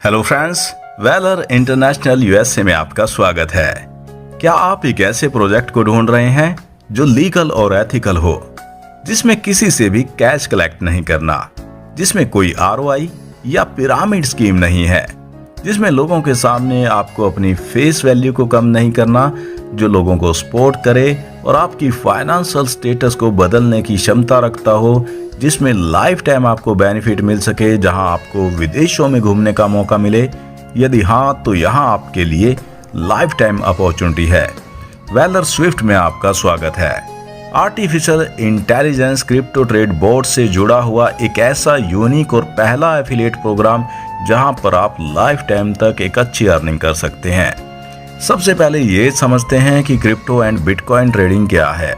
Hello friends, Valor international USA में आपका स्वागत है। क्या आप एक ऐसे प्रोजेक्ट को ढूंढ रहे हैं जो लीगल और एथिकल हो, जिसमें किसी से भी कैश कलेक्ट नहीं करना, जिसमें कोई आरओआई या पिरामिड स्कीम नहीं है, जिसमें लोगों के सामने आपको अपनी फेस वैल्यू को कम नहीं करना, जो लोगों को सपोर्ट करे और आपकी फाइनेंशियल स्टेटस को बदलने की क्षमता रखता हो, जिसमें लाइफ टाइम आपको बेनिफिट मिल सके, जहां आपको विदेशों में घूमने का मौका मिले? यदि हाँ, तो यहां आपके लिए लाइफ टाइम अपॉर्चुनिटी है। वेलर स्विफ्ट में आपका स्वागत है। Artificial intelligence crypto trade board से जुड़ा हुआ एक ऐसा यूनिक और पहला एफिलिएट प्रोग्राम जहां पर आप लाइफ टाइम तक एक अच्छी अर्निंग कर सकते हैं। सबसे पहले ये समझते हैं कि क्रिप्टो एंड बिटकॉइन ट्रेडिंग क्या है।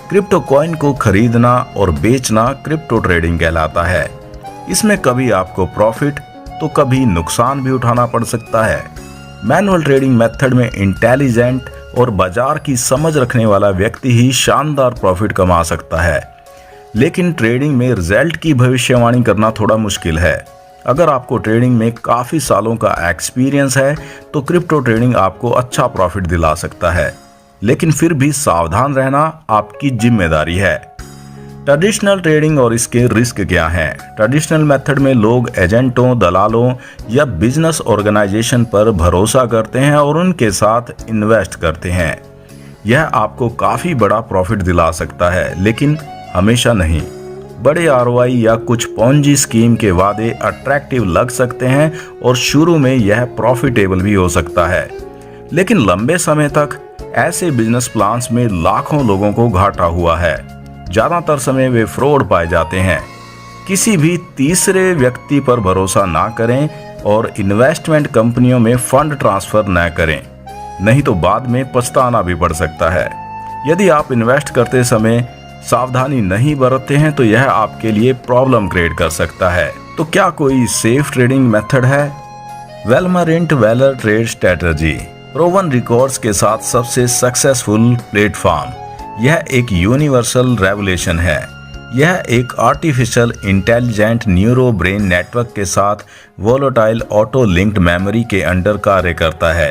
क्रिप्टो कॉइन को खरीदना और बेचना क्रिप्टो ट्रेडिंग कहलाता है। इसमें कभी आपको प्रॉफिट तो कभी नुकसान भी उठाना पड़ सकता है। मैनुअल ट्रेडिंग मेथड में इंटेलिजेंट और बाजार की समझ रखने वाला व्यक्ति ही शानदार प्रॉफिट कमा सकता है, लेकिन ट्रेडिंग में रिजल्ट की भविष्यवाणी करना थोड़ा मुश्किल है। अगर आपको ट्रेडिंग में काफी सालों का एक्सपीरियंस है तो क्रिप्टो ट्रेडिंग आपको अच्छा प्रॉफिट दिला सकता है, लेकिन फिर भी सावधान रहना आपकी जिम्मेदारी है। ट्रेडिशनल ट्रेडिंग और इसके रिस्क क्या हैं? ट्रेडिशनल मेथड में लोग एजेंटों, दलालों या बिजनेस ऑर्गेनाइजेशन पर भरोसा करते हैं और उनके साथ इन्वेस्ट करते हैं। यह आपको काफी बड़ा प्रॉफिट दिला सकता है, लेकिन हमेशा नहीं। बड़े आरओआई या कुछ पोंजी स्कीम के वादे अट्रैक्टिव लग सकते हैं और शुरू में यह प्रॉफिटेबल भी हो सकता है, लेकिन लंबे समय तक ऐसे बिजनेस प्लान्स में लाखों लोगों को घाटा हुआ है। ज्यादातर समय वे फ्रॉड पाए जाते हैं। किसी भी तीसरे व्यक्ति पर भरोसा ना करें और इन्वेस्टमेंट कंपनियों में फंड ट्रांसफर न करें, नहीं तो बाद में पछताना भी पड़ सकता है। यदि आप इन्वेस्ट करते समय सावधानी नहीं बरतते हैं तो यह आपके लिए प्रॉब्लम क्रिएट कर सकता है। तो क्या कोई सेफ ट्रेडिंग मेथड है? वेलमारिंट वेलर ट्रेड स्ट्रेटजी प्रोवन रिकॉर्ड्स के साथ सबसे सक्सेसफुल प्लेटफॉर्म। यह एक यूनिवर्सल रेवोल्यूशन है। यह एक artificial intelligent neuro brain network के साथ वोलेटाइल ऑटो लिंक्ड मेमोरी के अंडर कार्य करता है।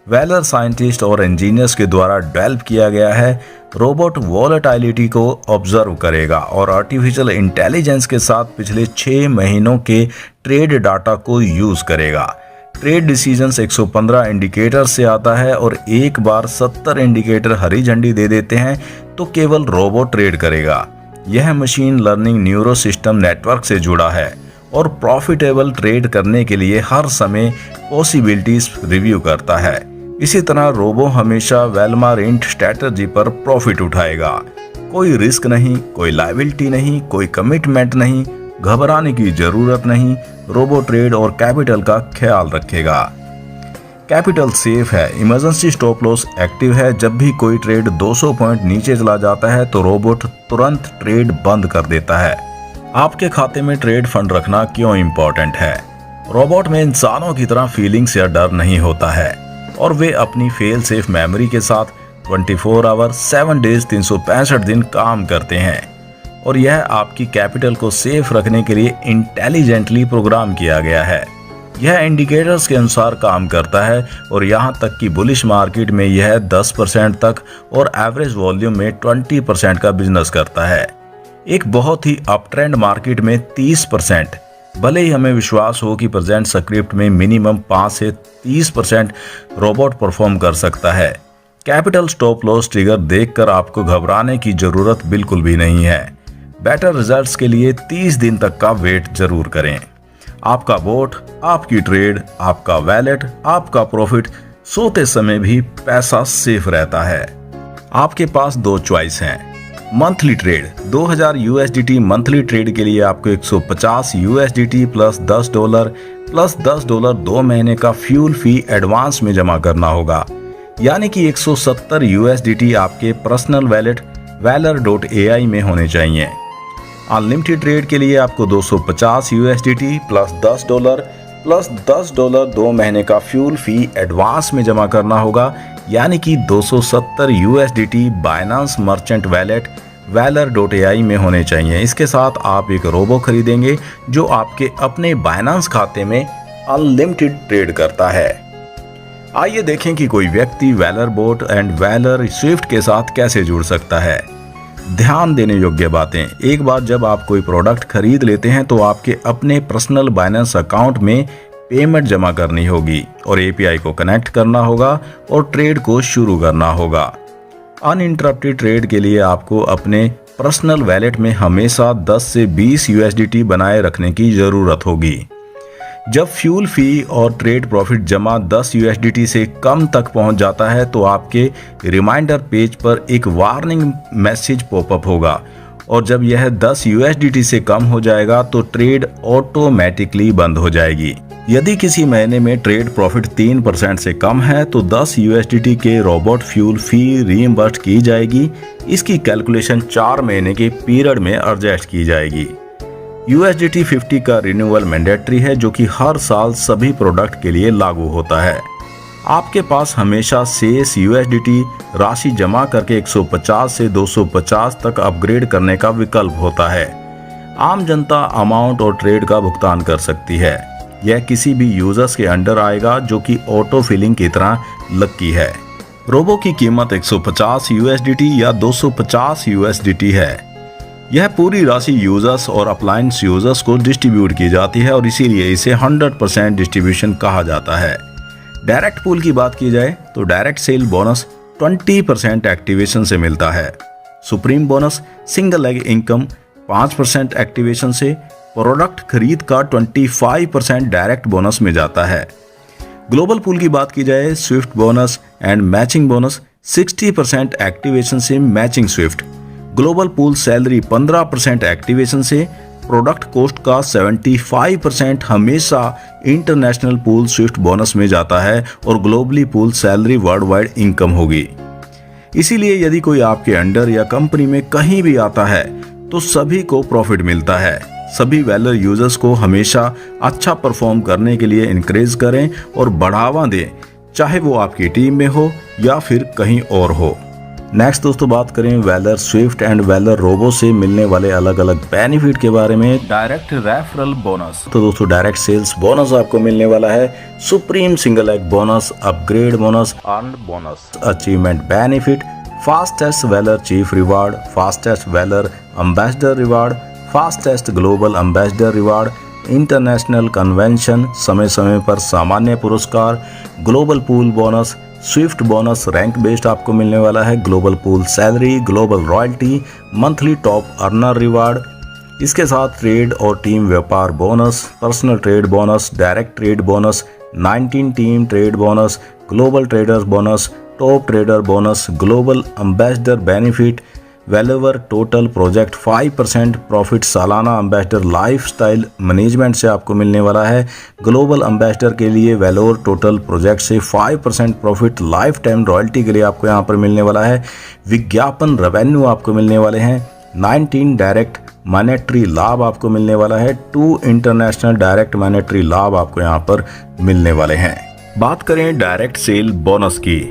वेलर साइंटिस्ट और इंजीनियर्स के द्वारा डेवलप किया गया है। रोबोट वोलेटाइलिटी को ऑब्जर्व करेगा और आर्टिफिशियल इंटेलिजेंस के साथ पिछले 6 महीनों के ट्रेड डाटा को यूज करेगा। ट्रेड डिसीजंस 115 इंडिकेटर से आता है और एक बार 70 इंडिकेटर हरी झंडी दे देते हैं तो केवल रोबोट ट्रेड करेगा। यह machine learning neuro system network से जुड़ा है और प्रॉफिटेबल ट्रेड करने के लिए हर समय पॉसिबिलिटीज रिव्यू करता है। इसी तरह रोबो हमेशा वेलमारिंट स्ट्रेटजी पर प्रॉफिट उठाएगा। कोई रिस्क नहीं, कोई लायबिलिटी नहीं, कोई कमिटमेंट नहीं, घबराने की जरूरत नहीं। रोबो ट्रेड और कैपिटल का ख्याल रखेगा। कैपिटल सेफ है। इमरजेंसी स्टॉप लॉस एक्टिव है। जब भी कोई ट्रेड 200 पॉइंट नीचे चला जाता है तो रोबोट तुरंत ट्रेड बंद कर देता है। आपके खाते में ट्रेड फंड रखना क्यों इंपॉर्टेंट है? रोबोट में इंसानों की तरह फीलिंग्स या डर नहीं होता है और वे अपनी फेल सेफ मेमोरी के साथ 24 आवर 7 डेज 365 दिन काम करते हैं और यह आपकी कैपिटल को सेफ रखने के लिए इंटेलिजेंटली प्रोग्राम किया गया है। यह इंडिकेटर्स के अनुसार काम करता है और यहाँ तक कि बुलिश मार्केट में यह 10% तक और एवरेज वॉल्यूम में 20% का बिजनेस करता है। एक बहुत ही अप ट्रेंड मार्केट में 30%। भले ही हमें विश्वास हो कि प्रेजेंट स्क्रिप्ट में मिनिमम 5 से 30% रोबोट परफॉर्म कर सकता है। कैपिटल स्टॉप लॉस ट्रिगर देखकर आपको घबराने की जरूरत बिल्कुल भी नहीं है। बेटर रिजल्ट्स के लिए 30 दिन तक का वेट जरूर करें। आपका वोट, आपकी ट्रेड, आपका वैलेट, आपका प्रॉफिट, सोते समय भी पैसा सेफ रहता है। आपके पास 2 चॉइस हैं। Monthly trade 2000 USDT monthly trade के लिए आपको 150 USDT प्लस $10 2 महीने का फ्यूल फी एडवांस में जमा करना होगा, यानी कि 170 USDT आपके पर्सनल वैलेट वेलर.ai में होने चाहिए। अनलिमिटेड ट्रेड के लिए आपको 250 USDT प्लस $10 2 महीने का फ्यूल फी एडवांस में जमा करना होगा, यानी कि 270 USDT बाइनेंस मर्चेंट वैलेट वेलर.ai में होने चाहिए। इसके साथ आप एक रोबो खरीदेंगे जो आपके अपने बाइनेंस खाते में अनलिमिटेड ट्रेड करता है। आइए देखें कि कोई व्यक्ति Valor Bot and Valor Swift के साथ कैसे जुड़ सकता है। ध्यान देने योग्य बातें। एक बार जब आप कोई प्रोडक्ट खरीद लेते हैं तो आपके अपने पर्सनल बाइनेंस अकाउंट में पेमेंट जमा करनी होगी और एपीआई को कनेक्ट करना होगा और ट्रेड को शुरू करना होगा। अनइंटरप्टेड ट्रेड के लिए आपको अपने पर्सनल वैलेट में हमेशा 10 से 20 यूएसडीटी बनाए रखने की ज़रूरत होगी। जब फ्यूल फी और ट्रेड प्रॉफिट जमा 10 यूएसडीटी से कम तक पहुंच जाता है तो आपके रिमाइंडर पेज पर एक वार्निंग मैसेज पॉपअप होगा और जब यह 10 यूएसडीटी से कम हो जाएगा तो ट्रेड ऑटोमेटिकली बंद हो जाएगी। यदि किसी महीने में ट्रेड प्रॉफिट 3% से कम है तो 10 यूएसडीटी के रोबोट फ्यूल फी रीइंबर्स की जाएगी। इसकी कैलकुलेशन 4 महीने के पीरियड में एडजस्ट की जाएगी। USDT 50 का रिन्यूअल मैंडेटरी है जो कि हर साल सभी प्रोडक्ट के लिए लागू होता है। आपके पास हमेशा शेष USDT राशि जमा करके 150 से 250 तक अपग्रेड करने का विकल्प होता है। आम जनता अमाउंट और ट्रेड का भुगतान कर सकती है। यह किसी भी यूजर्स के अंडर आएगा जो कि ऑटो फिलिंग की तरह लकी है। रोबो की कीमत 150 USDT या 250 USDT है। यह पूरी राशि यूजर्स और अप्लायंस यूजर्स को डिस्ट्रीब्यूट की जाती है और इसीलिए इसे 100% डिस्ट्रीब्यूशन कहा जाता है। डायरेक्ट पूल की बात की जाए तो डायरेक्ट सेल बोनस 20% एक्टिवेशन से मिलता है। Supreme bonus single leg income 5% activation से, प्रोडक्ट खरीद का 25% डायरेक्ट बोनस में जाता है। ग्लोबल पूल की बात की जाए swift bonus and matching bonus 60% activation से matching swift, global pool salary 15% activation से, प्रोडक्ट कॉस्ट का 75% हमेशा इंटरनेशनल पूल स्विफ्ट बोनस में जाता है और globally pool salary world wide income होगी। इसीलिए यदि कोई आपके अंडर या कंपनी में कहीं भी आता है तो सभी को प्रॉफिट मिलता है। सभी वेलर यूजर्स को हमेशा अच्छा परफॉर्म करने के लिए इनकरेज करें और बढ़ावा दें, चाहे वो आपकी टीम में हो या फिर कहीं और हो। नेक्स्ट दोस्तों बात करें Valor Swift and Valor Robo से मिलने वाले अलग अलग बेनिफिट के बारे में। Direct referral bonus. तो दोस्तों डायरेक्ट सेल्स बोनस आपको मिलने वाला है। Supreme single leg bonus, upgrade bonus, earn bonus, achievement benefit, fastest Valor chief reward, fastest Valor ambassador reward, fastest global ambassador reward, international convention, समय समय पर सामान्य पुरस्कार, global pool bonus, Swift bonus rank based आपको मिलने वाला है, global pool salary, global royalty, monthly top earner reward. इसके साथ ट्रेड और टीम व्यापार bonus, personal trade bonus, direct trade bonus, 19 team trade bonus, global traders bonus, top trader bonus, global ambassador benefit, वेलेवर total project 5% profit सालाना ambassador lifestyle management से आपको मिलने वाला है। ग्लोबल एम्बेसडर के लिए वेलोर टोटल प्रोजेक्ट से 5% प्रॉफिट लाइफ टाइम रॉयल्टी के लिए आपको यहाँ पर मिलने वाला है। विज्ञापन रेवेन्यू आपको मिलने वाले हैं। 19 डायरेक्ट मॉनेटरी लाभ आपको मिलने वाला है। 2 इंटरनेशनल डायरेक्ट मॉनेटरी लाभ आपको यहाँ पर मिलने वाले हैं। बात करें डायरेक्ट सेल बोनस की।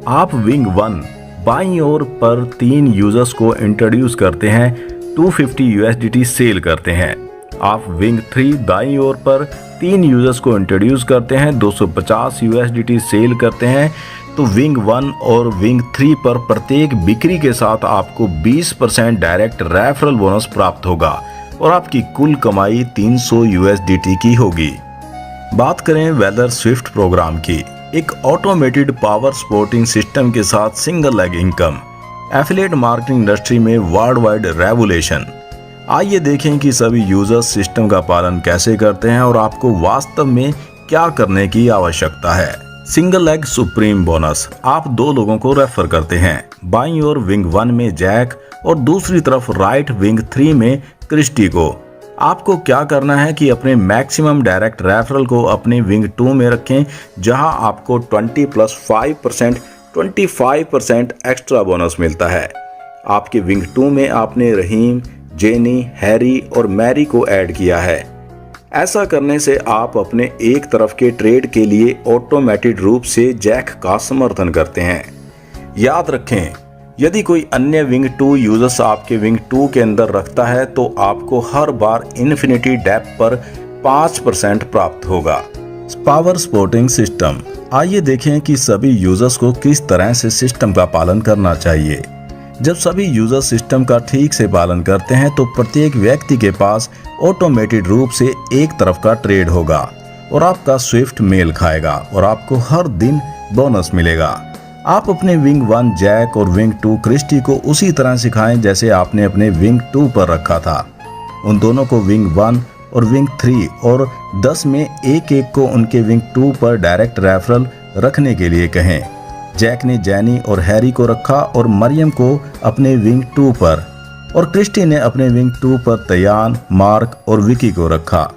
आप विंग 1 बाईं ओर पर 3 यूजर्स को इंट्रोड्यूस करते हैं, 250 USDT सेल करते हैं। आप विंग 3 दाईं ओर पर 3 यूजर्स को इंट्रोड्यूस करते हैं, 250 USDT सेल करते हैं। तो विंग 1 और विंग 3 पर प्रत्येक बिक्री के साथ आपको 20% डायरेक्ट रेफरल बोनस प्राप्त होगा और आपकी कुल कमाई 300 USDT की होगी। बात करें वेलर स्विफ्ट प्रोग्राम की। एक ऑटोमेटेड पावर सपोर्टिंग सिस्टम के साथ single leg income, affiliate marketing industry में वर्ल्ड वाइड रेवोल्यूशन। आइए देखें कि सभी यूजर्स सिस्टम का पालन कैसे करते हैं और आपको वास्तव में क्या करने की आवश्यकता है। Single leg supreme bonus. आप 2 लोगों को रेफर करते हैं, बाईं ओर विंग 1 में जैक और दूसरी तरफ राइट विंग 3 में क्रिस्टी को। आपको क्या करना है कि अपने मैक्सिमम डायरेक्ट रेफरल को अपने विंग 2 में रखें, जहां आपको 20 + 5% 25% एक्स्ट्रा बोनस मिलता है। आपके विंग 2 में आपने रहीम, जेनी, हैरी और मैरी को ऐड किया है। ऐसा करने से आप अपने एक तरफ के ट्रेड के लिए ऑटोमेटेड रूप से जैक का समर्थन करते हैं। याद रखें, यदि कोई अन्य विंग 2 यूजर्स आपके विंग 2 के अंदर रखता है तो आपको हर बार इन्फिनिटी डेप्थ पर 5% प्राप्त होगा। Power supporting system. आइए देखें कि सभी यूजर्स को किस तरह से सिस्टम का पालन करना चाहिए। जब सभी यूजर सिस्टम का ठीक से पालन करते हैं तो प्रत्येक व्यक्ति के पास ऑटोमेटेड रूप से एक तरफ का ट्रेड होगा और आपका स्विफ्ट मेल खाएगा और आपको हर दिन बोनस मिलेगा। आप अपने विंग 1 जैक और विंग 2 क्रिस्टी को उसी तरह सिखाएं जैसे आपने अपने विंग 2 पर रखा था। उन दोनों को विंग 1 और विंग 3 और 10 में एक एक को उनके विंग 2 पर डायरेक्ट रेफरल रखने के लिए कहें। जैक ने जैनी और हैरी को रखा और मरियम को अपने विंग 2 पर, और क्रिस्टी ने अपने विंग 2 पर तयान, मार्क और विकी को रखा।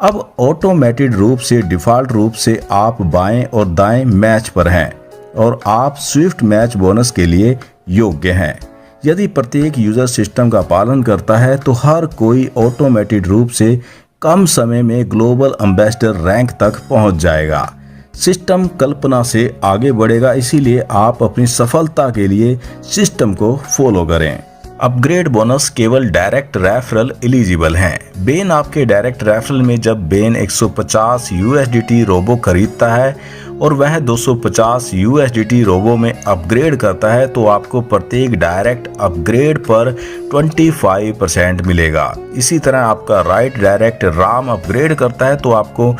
अब ऑटोमेटेड रूप से डिफ़ॉल्ट रूप से आप बाएं और दाएं मैच पर हैं और आप स्विफ्ट मैच बोनस के लिए योग्य हैं। यदि प्रत्येक यूजर सिस्टम का पालन करता है तो हर कोई ऑटोमेटेड रूप से कम समय में ग्लोबल एम्बेसडर रैंक तक पहुंच जाएगा। सिस्टम कल्पना से आगे बढ़ेगा, इसीलिए आप अपनी सफलता के लिए सिस्टम को फॉलो करें। अपग्रेड बोनस केवल डायरेक्ट रेफरल एलिजिबल हैं। बेन आपके डायरेक्ट रेफरल में जब बेन 150 USDT रोबो खरीदता है और वह 250 USDT रोबो में अपग्रेड करता है तो आपको प्रत्येक डायरेक्ट अपग्रेड पर 25% मिलेगा। इसी तरह आपका राइट डायरेक्ट राम अपग्रेड करता है तो आपको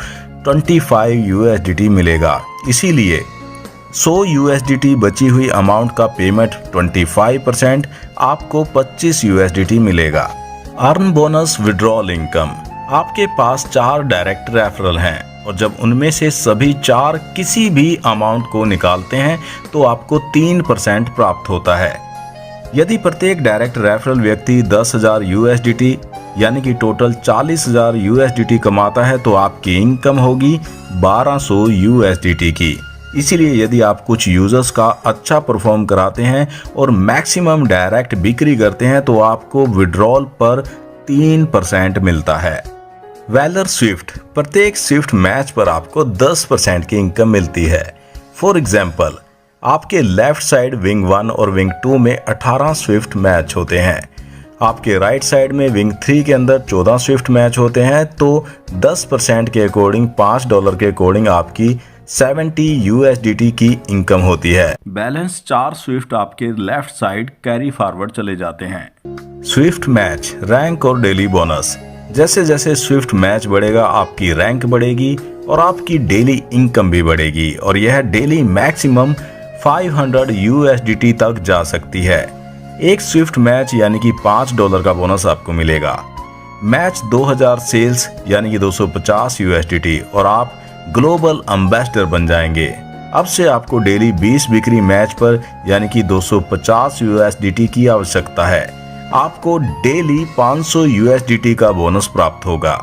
25 USDT मिलेगा। इसीलिए 100 USDT बची हुई अमाउंट का पेमेंट 25%, आपको 25 USDT मिलेगा। Earn bonus withdrawal income. आपके पास 4 डायरेक्ट रेफरल हैं और जब उनमें से सभी 4 किसी भी अमाउंट को निकालते हैं तो आपको 3% प्राप्त होता है। यदि प्रत्येक डायरेक्ट रेफरल व्यक्ति 10,000 USDT यानी कि टोटल 40,000 USDT कमाता है तो आपकी इनकम होगी 1200 USDT की। इसीलिए यदि आप कुछ यूजर्स का अच्छा परफॉर्म कराते हैं और मैक्सिमम डायरेक्ट बिक्री करते हैं तो आपको विड्रॉल पर 3% मिलता है। Valor Swift. प्रत्येक स्विफ्ट मैच पर आपको 10% की इनकम मिलती है। फॉर एग्जाम्पल, आपके लेफ्ट साइड विंग 1 और विंग 2 में 18 स्विफ्ट मैच होते हैं। आपके राइट साइड में विंग 3 के अंदर 14 स्विफ्ट मैच होते हैं तो 10% के अकॉर्डिंग $5 के अकॉर्डिंग आपकी 70 USDT की इनकम होती है। बैलेंस 4 स्विफ्ट आपके लेफ्ट साइड कैरी फॉरवर्ड चले जाते हैं। स्विफ्ट मैच, रैंक और डेली बोनस। जैसे जैसे स्विफ्ट मैच बढ़ेगा आपकी रैंक बढ़ेगी और आपकी डेली इनकम भी बढ़ेगी और यह डेली मैक्सिमम 500 USDT तक जा सकती है। एक स्विफ्ट मैच यानी कि $5 का बोनस आपको मिलेगा। मैच 2000 सेल्स यानी कि 250 USDT और आप ग्लोबल एम्बेसडर बन जाएंगे। अब से आपको डेली 20 बिक्री मैच पर यानी कि 250 USDT की आवश्यकता है। आपको डेली 500 USDT का बोनस प्राप्त होगा।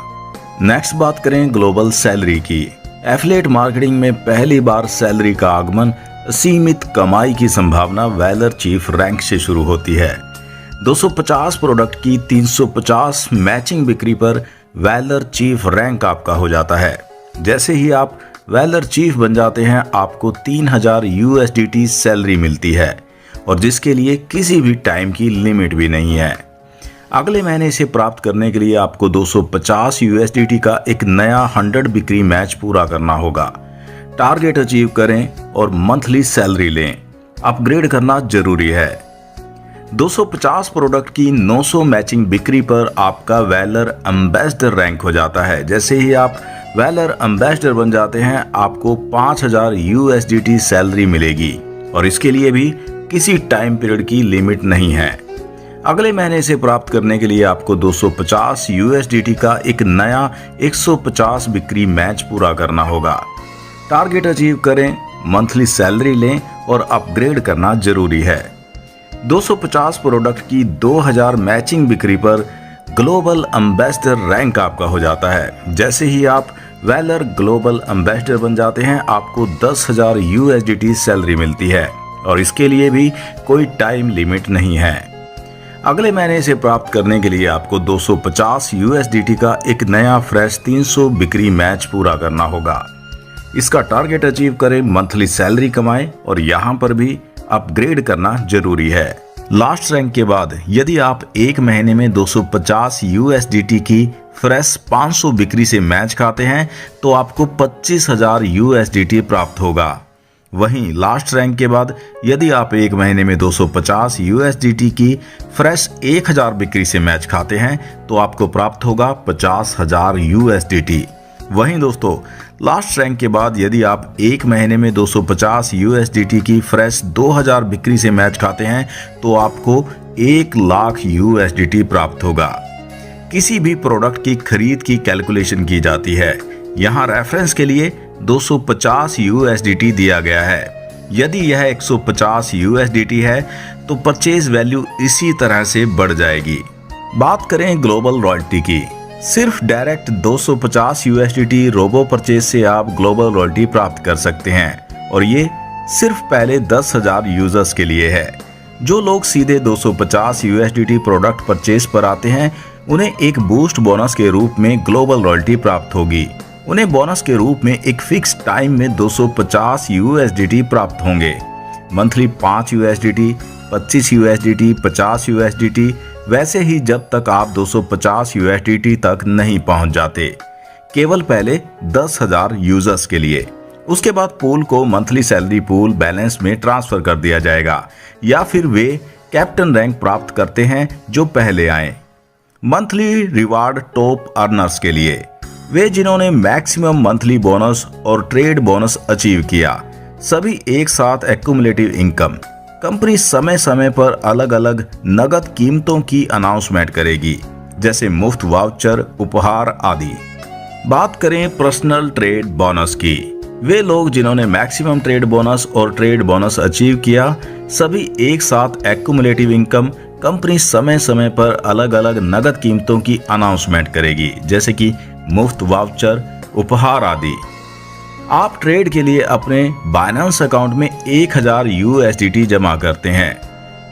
नेक्स्ट बात करें ग्लोबल सैलरी की। एफिलिएट मार्केटिंग में पहली बार सैलरी का आगमन सीमित कमाई की संभावना वैलर चीफ रैंक से शुरू होती है। 250 प्रोडक्ट की 350 मैचिंग बिक्री पर वैलर चीफ रैंक आपका हो जाता है। जैसे ही आप वैलर चीफ बन जाते हैं आपको 3000 USDT सैलरी मिलती है और जिसके लिए किसी भी टाइम की लिमिट भी नहीं है। अगले महीने इसे प्राप्त करने के लिए आपको 250 USDT का एक नया 100 बिक्री मैच पूरा करना होगा। टारगेट अचीव करें और मंथली सैलरी लें। अपग्रेड करना जरूरी है। 250 प्रोडक्ट की 900 मैचिंग बिक्री पर आपका वैलर एम्बेसडर रैंक हो जाता है। जैसे ही आप वैलर एम्बेसडर बन जाते हैं आपको 5000 USDT सैलरी मिलेगी और इसके लिए भी किसी टाइम पीरियड की लिमिट नहीं है। अगले महीने इसे प्राप्त करने के लिए आपको 250 USDT का एक नया 150 बिक्री मैच पूरा करना होगा। टारगेट अचीव करें, मंथली सैलरी लें और अपग्रेड करना जरूरी है। 250 प्रोडक्ट की 2000 मैचिंग बिक्री पर ग्लोबल एम्बेसडर रैंक आपका हो जाता है। जैसे ही आप वैलर ग्लोबल एम्बेसडर बन जाते हैं आपको 10,000 USDT सैलरी मिलती है और इसके लिए भी कोई टाइम लिमिट नहीं है। अगले महीने इसे प्राप्त करने के लिए आपको 250 USDT का एक नया फ्रेश 300 बिक्री मैच पूरा करना होगा। इसका टारगेट अचीव करें, मंथली सैलरी कमाएं और यहाँ पर भी अपग्रेड करना जरूरी है। लास्ट रैंक के बाद यदि आप एक महीने में 250 USDT की फ्रेश 500 बिक्री से मैच खाते हैं तो आपको 25,000 USDT प्राप्त होगा। वहीं लास्ट रैंक के बाद यदि आप एक महीने में 250 USDT की फ्रेश 1000 बिक्री से मैच खाते हैं तो आपको प्राप्त होगा 50,000 USDT। वहीं दोस्तों लास्ट रैंक के बाद यदि आप एक महीने में 250 USDT की फ्रेश 2000 बिक्री से मैच खाते हैं तो आपको 1 लाख USDT प्राप्त होगा। किसी भी प्रोडक्ट की खरीद की कैलकुलेशन की जाती है। यहाँ रेफरेंस के लिए 250 USDT दिया गया है। यदि यह 150 USDT है तो परचेज वैल्यू इसी तरह से बढ़ जाएगी। बात करें ग्लोबल रॉयल्टी की, सिर्फ डायरेक्ट 250 USDT रोबो परचेज से आप ग्लोबल रॉयल्टी प्राप्त कर सकते हैं और ये सिर्फ पहले 10,000 यूजर्स के लिए है। जो लोग सीधे 250 USDT प्रोडक्ट परचेज पर आते हैं उन्हें एक बूस्ट बोनस के रूप में ग्लोबल रॉयल्टी प्राप्त होगी। उन्हें बोनस के रूप में एक फिक्स टाइम में 250 USDT प्राप्त होंगे। मंथली 5 USDT, 25 USDT, 50 USDT, वैसे ही जब तक आप 250 USDT तक नहीं पहुंच जाते, केवल पहले 10,000 यूजर्स के लिए। उसके बाद पूल को मंथली सैलरी पूल बैलेंस में ट्रांसफर कर दिया जाएगा या फिर वे कैप्टन रैंक प्राप्त करते हैं जो पहले आए। मंथली रिवार्ड टॉप अर्नर्स के लिए, वे जिन्होंने मैक्सिमम मंथली बोनस और ट्रेड बोनस अचीव किया, सभी एक साथ एक्यूमुलेटिव इनकम। कंपनी समय समय पर अलग अलग नगद कीमतों की अनाउंसमेंट करेगी, जैसे मुफ्त वाउचर, उपहार आदि। बात करें पर्सनल ट्रेड बोनस की, वे लोग जिन्होंने मैक्सिमम ट्रेड बोनस और ट्रेड बोनस अचीव किया, सभी एक साथ एक्यूमुलेटिव इनकम। कंपनी समय समय पर अलग अलग नगद कीमतों की अनाउंसमेंट करेगी, जैसे कि मुफ्त वाउचर, उपहार आदि। आप ट्रेड के लिए अपने बाइनेंस अकाउंट में 1000 USDT जमा करते हैं।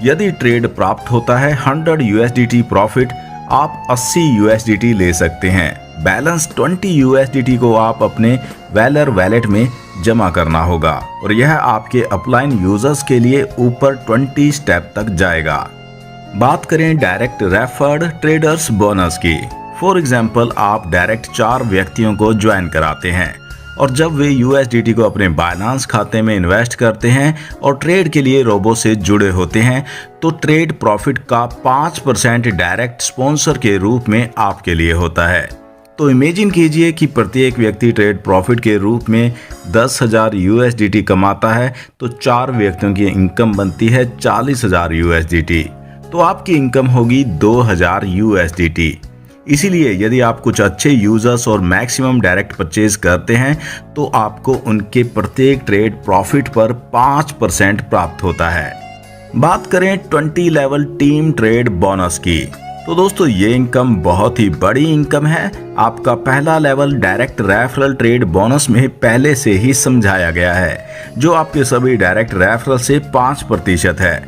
यदि ट्रेड प्राप्त होता है 100 USDT प्रॉफिट, आप 80 USDT ले सकते हैं। बैलेंस 20 USDT को आप अपने वेलर वैलेट में जमा करना होगा और यह आपके अपलाइन यूजर्स के लिए ऊपर 20 स्टेप तक जाएगा। बात करें डायरेक्ट रेफर्ड ट्रेडर्स बोनस की। फॉर एग्जाम्पल, आप डायरेक्ट 4 व्यक्तियों को ज्वाइन कराते हैं और जब वे USDT को अपने बाइनेंस खाते में इन्वेस्ट करते हैं और ट्रेड के लिए रोबो से जुड़े होते हैं तो ट्रेड प्रॉफिट का 5% डायरेक्ट स्पॉन्सर के रूप में आपके लिए होता है। तो इमेजिन कीजिए कि प्रत्येक व्यक्ति ट्रेड प्रॉफिट के रूप में 10,000 USDT कमाता है तो 4 व्यक्तियों की इनकम बनती है 40,000 USDT, तो आपकी इनकम होगी 2,000 USDT। इसीलिए यदि आप कुछ अच्छे यूजर्स और मैक्सिमम डायरेक्ट परचेज करते हैं तो आपको उनके प्रत्येक ट्रेड प्रॉफिट पर 5% प्राप्त होता है। बात करें 20 लेवल टीम ट्रेड बोनस की, तो दोस्तों ये इनकम बहुत ही बड़ी इनकम है। आपका पहला level direct referral trade bonus में पहले से ही समझाया गया है, जो आपके सभी डायरेक्ट रेफरल से 5% है।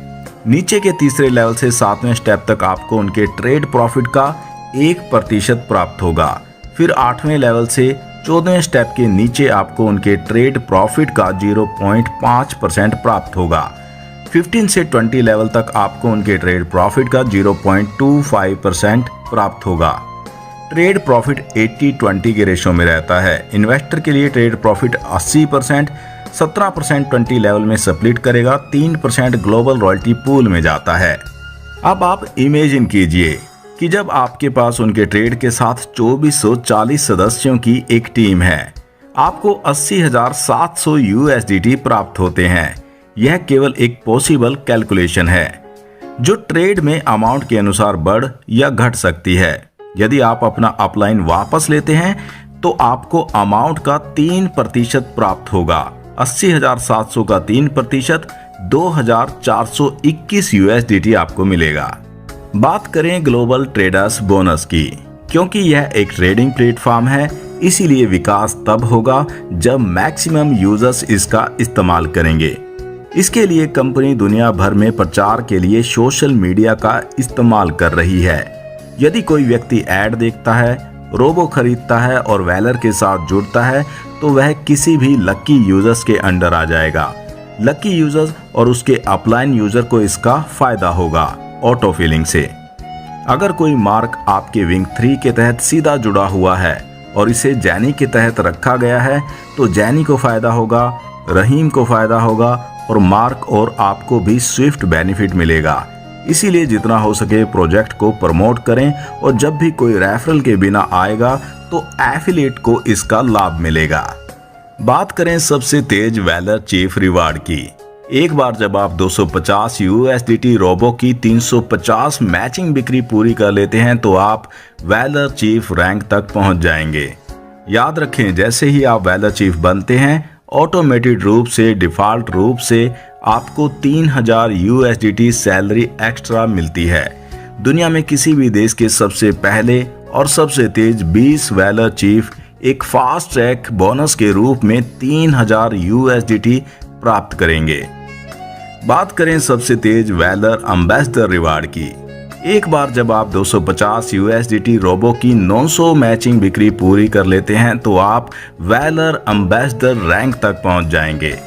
नीचे के तीसरे लेवल से 7वें स्टेप तक आपको उनके ट्रेड प्रॉफिट का 1% प्राप्त होगा। फिर 8वें लेवल से 14वें स्टेप के नीचे आपको उनके ट्रेड प्रॉफिट का 0.5% प्राप्त होगा। 15 से 20 लेवल तक आपको उनके ट्रेड प्रॉफिट का 0.25% प्राप्त होगा। ट्रेड प्रॉफिट 80-20 के रेशो में रहता है। इन्वेस्टर के लिए ट्रेड प्रॉफिट 80%, 17% 20 लेवल में स्प्लिट करेगा, 3% ग्लोबल रॉयल्टी पूल में जाता है। अब आप इमेजिन कीजिए कि जब आपके पास उनके ट्रेड के साथ 2440 सदस्यों की एक टीम है, आपको 80,700 USDT प्राप्त होते हैं। यह केवल एक पॉसिबल कैलकुलेशन है जो ट्रेड में अमाउंट के अनुसार बढ़ या घट सकती है। यदि आप अपना अपलाइन वापस लेते हैं तो आपको अमाउंट का 3% प्राप्त होगा। 80,700 का 3% 2,421 USDT आपको मिलेगा। बात करें ग्लोबल ट्रेडर्स बोनस की, क्योंकि यह एक ट्रेडिंग प्लेटफॉर्म है, इसीलिए विकास तब होगा जब मैक्सिमम यूजर्स इसका इस्तेमाल करेंगे। इसके लिए कंपनी दुनिया भर में प्रचार के लिए सोशल मीडिया का इस्तेमाल कर रही है। यदि कोई व्यक्ति ऐड देखता है, रोबो खरीदता है और वेलर के साथ जुड़ता है तो वह किसी भी लकी यूजर्स के अंडर आ जाएगा। लकी यूजर्स और उसके अपलाइन यूजर को इसका फायदा होगा ऑटो फिलिंग से। अगर कोई मार्क आपके विंग 3 के तहत सीधा जुड़ा हुआ है और इसे जैनी के तहत रखा गया है तो जैनी को फायदा होगा, रहीम को फायदा होगा और मार्क और आपको भी स्विफ्ट बेनिफिट मिलेगा। इसीलिए जितना हो सके प्रोजेक्ट को प्रमोट करें और जब भी कोई रेफरल के बिना आएगा तो एफिलिएट को इसका लाभ मिलेगा। बात करें सबसे तेज वैलर चीफ रिवार्ड की। एक बार जब आप 250 USDT रोबो की 350 मैचिंग बिक्री पूरी कर लेते हैं तो आप वैलर चीफ रैंक तक पहुंच जाएंगे। याद रखें, जैसे ही आप वैलर चीफ बनते हैं ऑटोमेटेड रूप से डिफॉल्ट रूप से आपको 3000 USDT सैलरी एक्स्ट्रा मिलती है। दुनिया में किसी भी देश के सबसे पहले और सबसे तेज 20 वैलर चीफ एक फास्ट ट्रैक बोनस के रूप में 3000 USDT प्राप्त करेंगे। बात करें सबसे तेज वैलर एम्बेसडर रिवार्ड की। एक बार जब आप 250 USDT रोबो की 900 मैचिंग बिक्री पूरी कर लेते हैं तो आप वैलर एम्बेसडर रैंक तक पहुंच जाएंगे।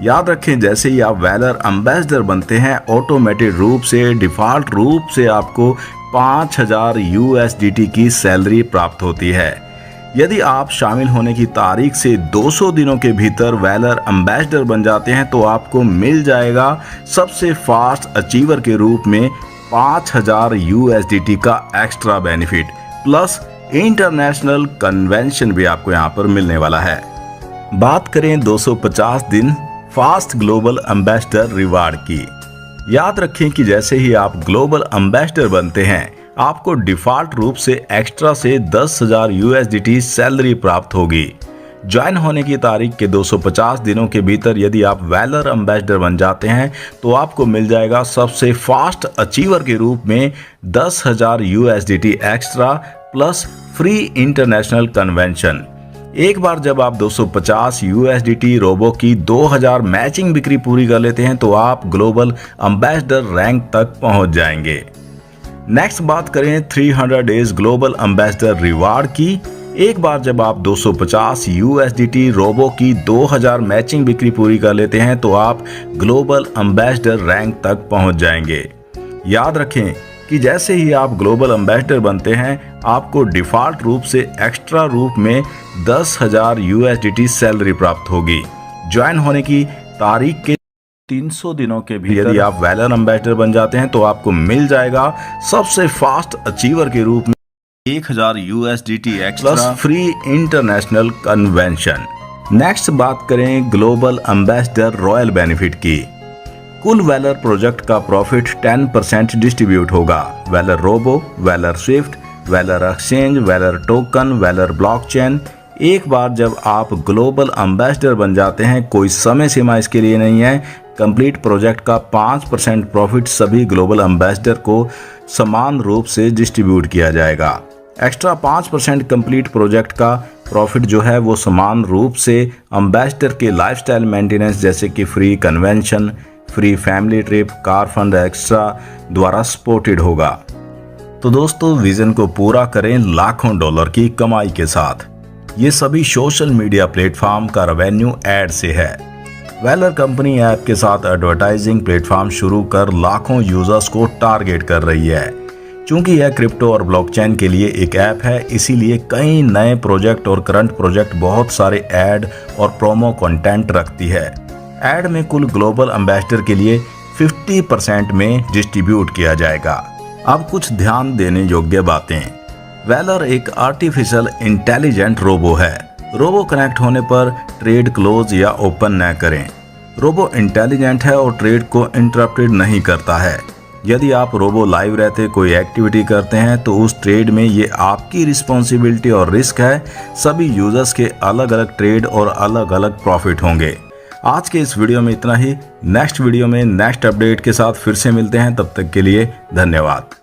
याद रखें, जैसे ही आप वैलर एम्बेसडर बनते हैं ऑटोमेटेड रूप से डिफॉल्ट रूप से आपको 5000 USDT की सैलरी प्राप्त होती है। यदि आप शामिल होने की तारीख से 200 दिनों के भीतर वैलर एम्बेसडर बन जाते हैं तो आपको मिल जाएगा सबसे फास्ट अचीवर के रूप में 5000 USDT का extra benefit plus international convention भी आपको यहां पर मिलने वाला है। बात करें 250 दिन फास्ट ग्लोबल एम्बेसडर रिवार्ड की। याद रखें कि जैसे ही आप ग्लोबल एम्बेसडर बनते हैं आपको डिफॉल्ट रूप से एक्स्ट्रा से 10,000 USDT सैलरी प्राप्त होगी। ज्वाइन होने की तारीख के 250 दिनों के भीतर यदि आप वैलर एम्बेसडर बन जाते हैं तो आपको मिल जाएगा सबसे फास्ट अचीवर के रूप में 10,000 USDT extra plus free international convention. एक बार जब आप 250 USDT रोबो की 2000 मैचिंग बिक्री पूरी कर लेते हैं तो आप ग्लोबल एम्बेसडर रैंक तक पहुंच जाएंगे। नेक्स्ट बात करें 300 डेज ग्लोबल एम्बेसडर रिवार्ड की। एक बार जब आप 250 USDT रोबो की 2000 मैचिंग बिक्री पूरी कर लेते हैं तो आप ग्लोबल एम्बेसडर रैंक तक पहुंच जाएंगे। याद रखें कि जैसे ही आप ग्लोबल एम्बेसडर बनते हैं आपको डिफॉल्ट रूप से एक्स्ट्रा रूप में 10,000 USDT सैलरी प्राप्त होगी। ज्वाइन होने की तारीख के 300 दिनों के भीतर यदि आप वैलर एम्बेसडर बन जाते हैं तो आपको मिल जाएगा सबसे फास्ट अचीवर के रूप में 1000 USDT extra plus free international convention. Next बात करें ग्लोबल एम्बेसडर रॉयल बेनिफिट की। कुल वैलर प्रोजेक्ट का प्रॉफिट 10% डिस्ट्रीब्यूट होगा। Valor Robo, Valor Swift, Valor exchange, Valor token, Valor blockchain. एक बार जब आप ग्लोबल एम्बेसडर बन जाते हैं कोई समय सीमा इसके लिए नहीं है, कंप्लीट प्रोजेक्ट का 5% प्रॉफिट सभी ग्लोबल एम्बेसडर को समान रूप से डिस्ट्रीब्यूट किया जाएगा। एक्स्ट्रा 5% कंप्लीट प्रोजेक्ट का प्रॉफिट जो है वो समान रूप से एम्बेसडर के लाइफस्टाइल मेंटेनेंस जैसे कि free convention, free family trip, car fund extra द्वारा सपोर्टेड होगा। तो दोस्तों, विजन को पूरा करें लाखों डॉलर की कमाई के साथ। ये सभी सोशल मीडिया प्लेटफॉर्म का रेवेन्यू ऐड से है। वैलर कंपनी ऐप के साथ एडवर्टाइजिंग प्लेटफॉर्म शुरू कर लाखों यूजर्स को टारगेट कर रही है। चूंकि यह क्रिप्टो और ब्लॉकचेन के लिए एक ऐप है, इसीलिए कई नए प्रोजेक्ट और करंट प्रोजेक्ट बहुत सारे ऐड और प्रोमो कंटेंट रखती है। ऐड में कुल ग्लोबल एम्बेसडर के लिए 50% में डिस्ट्रीब्यूट किया जाएगा। अब कुछ ध्यान देने योग्य बातें। वैलर एक आर्टिफिशियल इंटेलिजेंट रोबो है। रोबो कनेक्ट होने पर ट्रेड क्लोज या ओपन न करें। रोबो इंटेलिजेंट है और ट्रेड को इंटरप्टेड नहीं करता है। यदि आप रोबो लाइव रहते कोई एक्टिविटी करते हैं तो उस ट्रेड में ये आपकी रिस्पॉन्सिबिलिटी और रिस्क है। सभी यूजर्स के अलग अलग ट्रेड और अलग अलग प्रॉफिट होंगे। आज के इस वीडियो में इतना ही। नेक्स्ट वीडियो में नेक्स्ट अपडेट के साथ फिर से मिलते हैं। तब तक के लिए धन्यवाद।